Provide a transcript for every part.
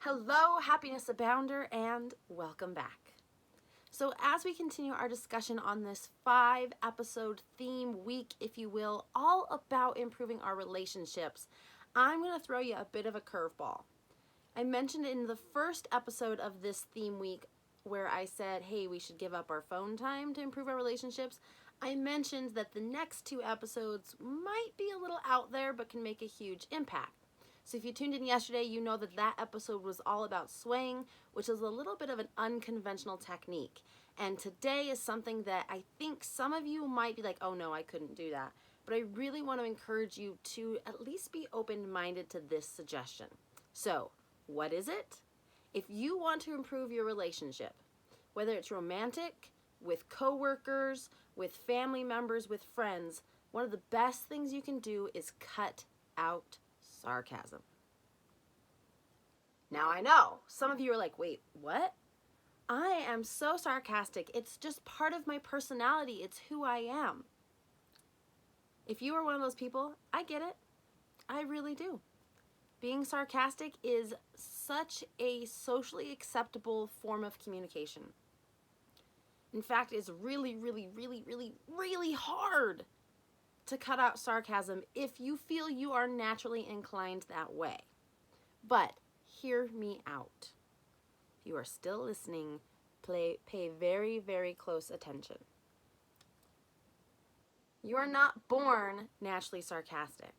Hello, happiness abounder, and welcome back. So, as we continue our discussion on this 5-episode theme week, if you will, all about improving our relationships, I'm going to throw you a bit of a curveball. I mentioned in the first episode of this theme week where I said, hey, we should give up our phone time to improve our relationships. I mentioned that the next 2 episodes might be a little out there but can make a huge impact. So if you tuned in yesterday, you know that episode was all about swaying, which is a little bit of an unconventional technique. And today is something that I think some of you might be like, oh no, I couldn't do that. But I really want to encourage you to at least be open-minded to this suggestion. So, what is it? If you want to improve your relationship, whether it's romantic, with coworkers, with family members, with friends, one of the best things you can do is cut out sarcasm. Now I know, some of you are like, wait, what? I am so sarcastic. It's just part of my personality. It's who I am. If you are one of those people, I get it. I really do. Being sarcastic is such a socially acceptable form of communication. In fact, it's really, really, really, really, really hard to cut out sarcasm if you feel you are naturally inclined that way. But hear me out. If you are still listening, pay very, very close attention. You are not born naturally sarcastic.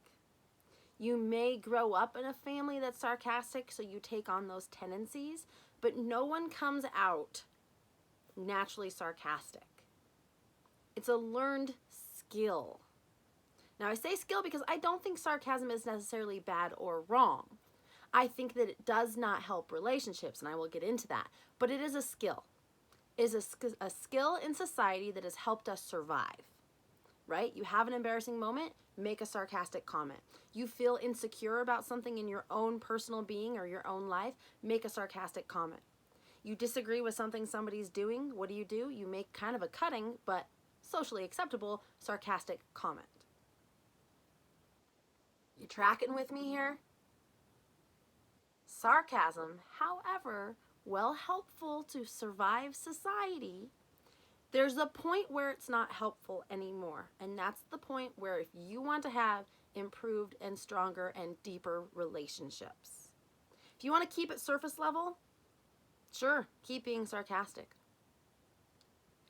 You may grow up in a family that's sarcastic, so you take on those tendencies, but no one comes out naturally sarcastic. It's a learned skill. Now, I say skill because I don't think sarcasm is necessarily bad or wrong. I think that it does not help relationships, and I will get into that. But it is a skill. It is a skill in society that has helped us survive, right? You have an embarrassing moment, make a sarcastic comment. You feel insecure about something in your own personal being or your own life, make a sarcastic comment. You disagree with something somebody's doing, what do? You make kind of a cutting, but socially acceptable, sarcastic comment. You tracking with me here? Sarcasm, however, while helpful to survive society, there's a point where it's not helpful anymore. And that's the point where if you want to have improved and stronger and deeper relationships. If you want to keep it surface level, sure, keep being sarcastic.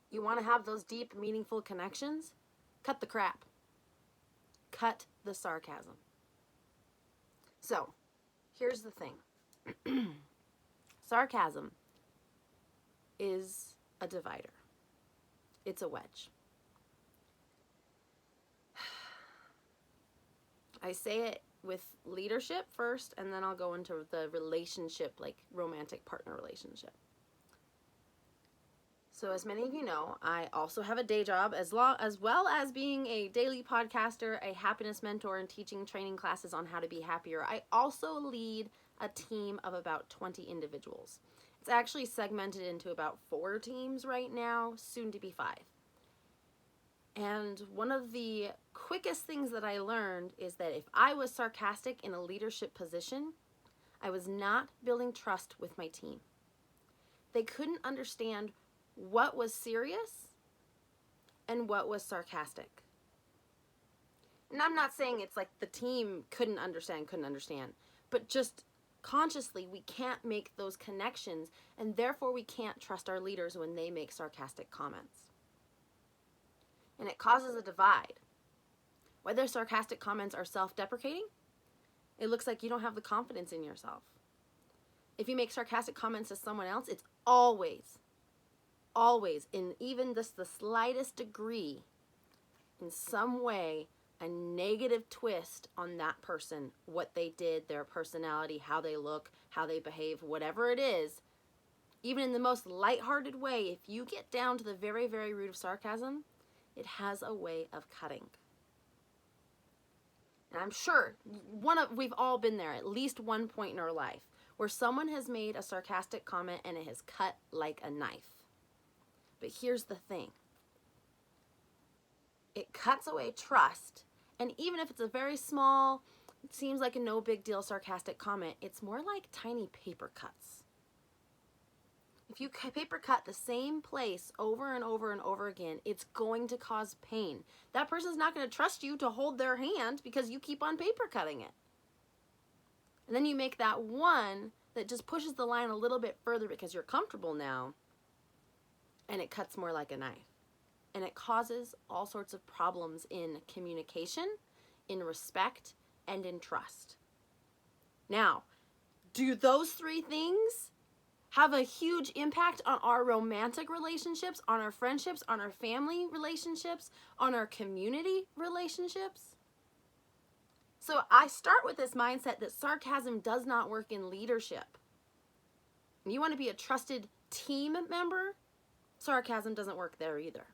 You want to have those deep, meaningful connections? Cut the crap. Cut the sarcasm. So, here's the thing. Sarcasm is a divider. It's a wedge. I say it with leadership first, and then I'll go into the relationship, like romantic partner relationship. So as many of you know, I also have a day job as well as being a daily podcaster, a happiness mentor, and teaching training classes on how to be happier. I also lead a team of about 20 individuals. It's actually segmented into about 4 teams right now, soon to be 5. And one of the quickest things that I learned is that if I was sarcastic in a leadership position, I was not building trust with my team. They couldn't understand what was serious and what was sarcastic. And I'm not saying it's like the team couldn't understand, but just consciously we can't make those connections, and therefore we can't trust our leaders when they make sarcastic comments. And it causes a divide. Whether sarcastic comments are self-deprecating, it looks like you don't have the confidence in yourself. If you make sarcastic comments to someone else, it's always, in even just the slightest degree, in some way, a negative twist on that person, what they did, their personality, how they look, how they behave, whatever it is. Even in the most lighthearted way, if you get down to the very, very root of sarcasm, it has a way of cutting. And I'm sure we've all been there at least one point in our life where someone has made a sarcastic comment and it has cut like a knife. But here's the thing. It cuts away trust. And even if it's a very small seems like a no big deal sarcastic comment, it's more like tiny paper cuts. If you paper cut the same place over and over and over again, it's going to cause pain. That person's not going to trust you to hold their hand because you keep on paper cutting it. And then you make that one that just pushes the line a little bit further because you're comfortable now, and it cuts more like a knife. And it causes all sorts of problems in communication, in respect, and in trust. Now, do those three things have a huge impact on our romantic relationships, on our friendships, on our family relationships, on our community relationships? So I start with this mindset that sarcasm does not work in leadership. And you want to be a trusted team member, sarcasm doesn't work there either.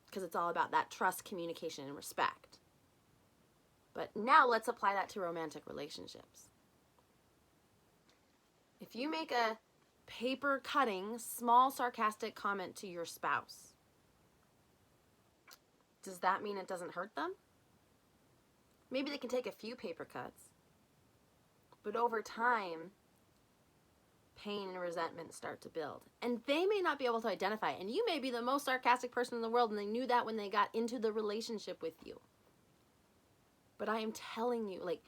Because it's all about that trust, communication, and respect. But now let's apply that to romantic relationships. If you make a paper cutting, small sarcastic comment to your spouse, does that mean it doesn't hurt them? Maybe they can take a few paper cuts, but over time, pain and resentment start to build. And they may not be able to identify it. And you may be the most sarcastic person in the world, and they knew that when they got into the relationship with you. But I am telling you, like,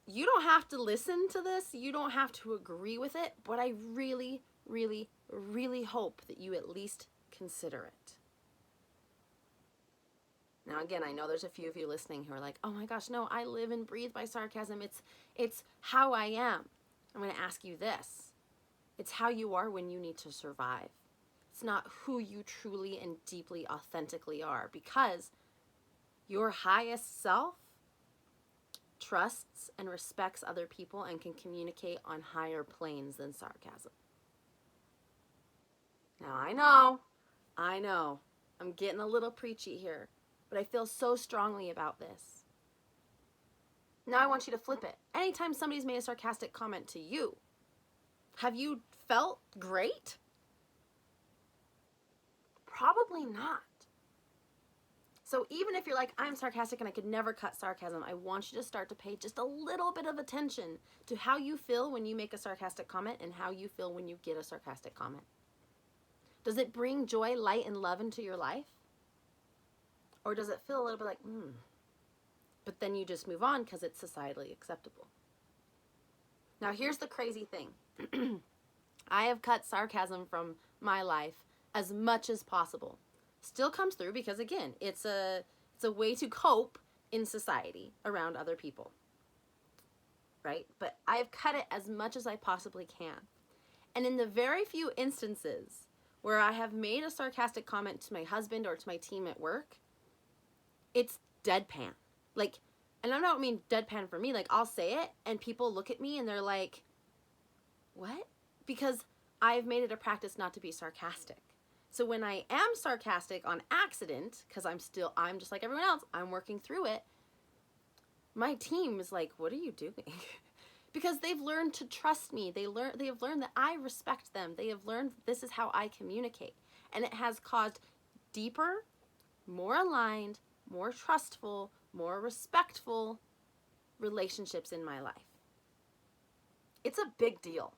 you don't have to listen to this. You don't have to agree with it. But I really, really, really hope that you at least consider it. Now, again, I know there's a few of you listening who are like, oh my gosh, no, I live and breathe by sarcasm. It's how I am. I'm going to ask you this. It's how you are when you need to survive. It's not who you truly and deeply, authentically are, because your highest self trusts and respects other people and can communicate on higher planes than sarcasm. Now, I know, I'm getting a little preachy here, but I feel so strongly about this. Now I want you to flip it. Anytime somebody's made a sarcastic comment to you, have you felt great? Probably not. So even if you're like, I'm sarcastic and I could never cut sarcasm, I want you to start to pay just a little bit of attention to how you feel when you make a sarcastic comment and how you feel when you get a sarcastic comment. Does it bring joy, light, and love into your life? Or does it feel a little bit like, but then you just move on because it's societally acceptable? Now here's the crazy thing. I have cut sarcasm from my life as much as possible. Still comes through because, again, it's a way to cope in society around other people, right? But I've cut it as much as I possibly can. And in the very few instances where I have made a sarcastic comment to my husband or to my team at work, it's deadpan. Like, and I don't mean deadpan for me. Like, I'll say it and people look at me and they're like, what? Because I've made it a practice not to be sarcastic. So when I am sarcastic on accident, because I'm just like everyone else, I'm working through it, my team is like, what are you doing? Because they've learned to trust me. They have learned that I respect them. They have learned this is how I communicate. And it has caused deeper, more aligned, more trustful, more respectful relationships in my life. It's a big deal.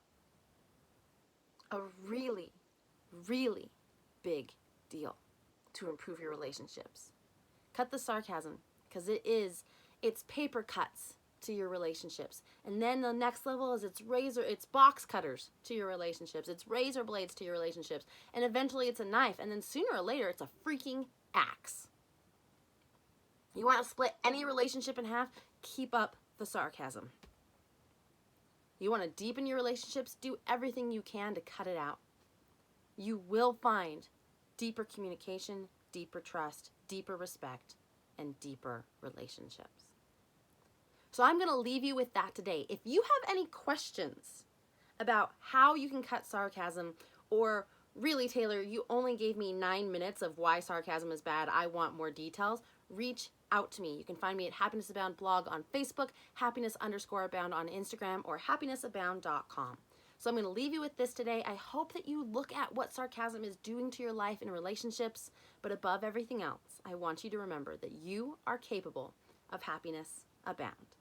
A really, really big deal to improve your relationships. Cut the sarcasm, because it's paper cuts to your relationships. And then the next level is it's box cutters to your relationships. It's razor blades to your relationships. And eventually it's a knife. And then sooner or later it's a freaking axe. You want to split any relationship in half? Keep up the sarcasm. You want to deepen your relationships? Do everything you can to cut it out. You will find deeper communication, deeper trust, deeper respect, and deeper relationships. So I'm going to leave you with that today. If you have any questions about how you can cut sarcasm, or really, Taylor, you only gave me 9 minutes of why sarcasm is bad, I want more details, reach out to me. You can find me at Happiness Abound blog on Facebook, happiness_abound on Instagram, or happinessabound.com. So I'm going to leave you with this today. I hope that you look at what sarcasm is doing to your life and relationships, but above everything else, I want you to remember that you are capable of happiness abound.